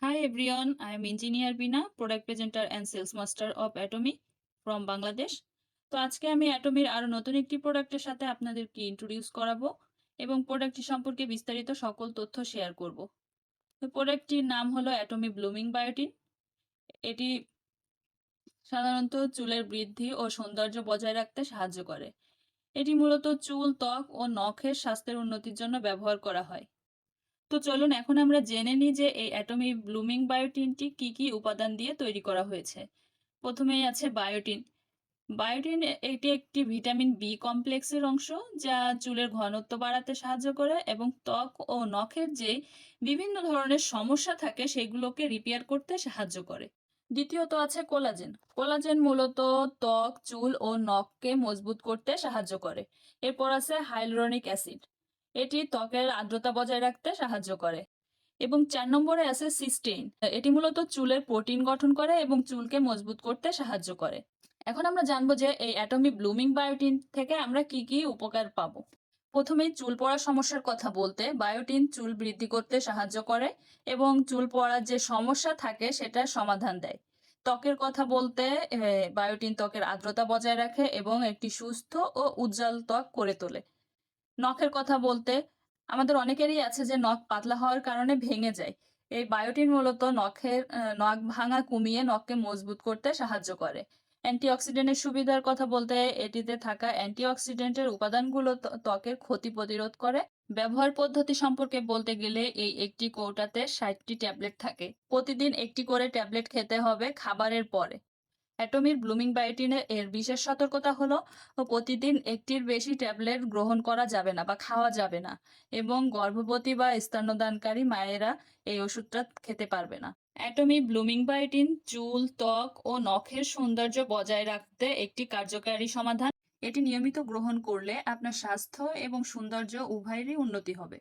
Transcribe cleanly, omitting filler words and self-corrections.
Hi everyone, I am Engineer Bina, Product Presenter and Sales Master of Atomy from Bangladesh. তো আজকে আমি অ্যাটমির আরো নতুন একটি প্রোডাক্টের সাথে আপনাদেরকে ইন্ট্রোডিউস করাবো এবং প্রোডাক্টটি সম্পর্কে বিস্তারিত সকল তথ্য শেয়ার করব। তো প্রোডাক্টটির নাম হলো অ্যাটমি ব্লুমিং বায়োটিন। এটি সাধারণত চুলের বৃদ্ধি ও সৌন্দর্য বজায় রাখতে সাহায্য করে। এটি মূলত চুল, ত্বক ও নখের স্বাস্থ্যের উন্নতির জন্য ব্যবহার করা হয়। তো চলুন এখন আমরা জেনে নিই যে এই অ্যাটমি ব্লুমিং বায়োটিনটি কি কি উপাদান দিয়ে তৈরি করা হয়েছে। প্রথমেই আছে বায়োটিন। বায়োটিন এটি একটি ভিটামিন বি কমপ্লেক্সের অংশ, যা চুলের ঘনত্ব বাড়াতে সাহায্য করে এবং ত্বক ও নখের যে বিভিন্ন ধরনের সমস্যা থাকে সেগুলোকে রিপেয়ার করতে সাহায্য করে। দ্বিতীয়ত আছে কোলাজেন। কোলাজেন মূলত ত্বক, চুল ও নখকে মজবুত করতে সাহায্য করে। এরপর আছে হাইলুরনিক অ্যাসিড। এটি ত্বকের আর্দ্রতা বজায় রাখতে সাহায্য করে। এবং 4 নম্বরে আছে সিস্টেইন। এটি মূলত চুলের প্রোটিন গঠন করে এবং চুলকে মজবুত করতে সাহায্য করে। এখন আমরা জানবো যে এই অ্যাটমি ব্লুমিং বায়োটিন থেকে আমরা কি কি উপকার পাবো। প্রথমেই চুল পড়ার সমস্যার কথা বলতে, বায়োটিন চুল বৃদ্ধি করতে সাহায্য করে এবং চুল পড়ার যে সমস্যা থাকে সেটার সমাধান দেয়। ত্বকের কথা বলতে, বায়োটিন ত্বকের আর্দ্রতা বজায় রাখে এবং একটি সুস্থ ও উজ্জ্বল ত্বক করে তোলে। নখের কথা বলতে, আমাদের অনেকেরই আছে যে নখ পাতলা হওয়ার কারণে ভেঙে যায়। এই বায়োটিন মূলত নখ ভাঙা কমিয়ে নখকে মজবুত করতে সাহায্য করে। অ্যান্টিঅক্সিডেন্টের সুবিধার কথা বলতে, এটিতে থাকা অ্যান্টিঅক্সিডেন্টের উপাদানগুলো ত্বকের ক্ষতি প্রতিরোধ করে। ব্যবহার পদ্ধতি সম্পর্কে বলতে গেলে, এই একটি কৌটাতে 60টি ট্যাবলেট থাকে। প্রতিদিন একটি করে ট্যাবলেট খেতে হবে খাবারের পরে। অ্যাটমির ব্লুমিং বায়োটিনে এর বিশেষ সতর্কতা হলো প্রতিদিন একটির বেশি ট্যাবলেট গ্রহণ করা যাবে না বা খাওয়া যাবে না, এবং গর্ভবতী বা স্তন্যদানকারী মায়েরা এই ওষুধটা খেতে পারবে না। অ্যাটমি ব্লুমিং বায়োটিন চুল, ত্বক ও নখের সৌন্দর্য বজায় রাখতে একটি কার্যকারী সমাধান। এটি নিয়মিত গ্রহণ করলে আপনার স্বাস্থ্য এবং সৌন্দর্য উভয়েরই উন্নতি হবে।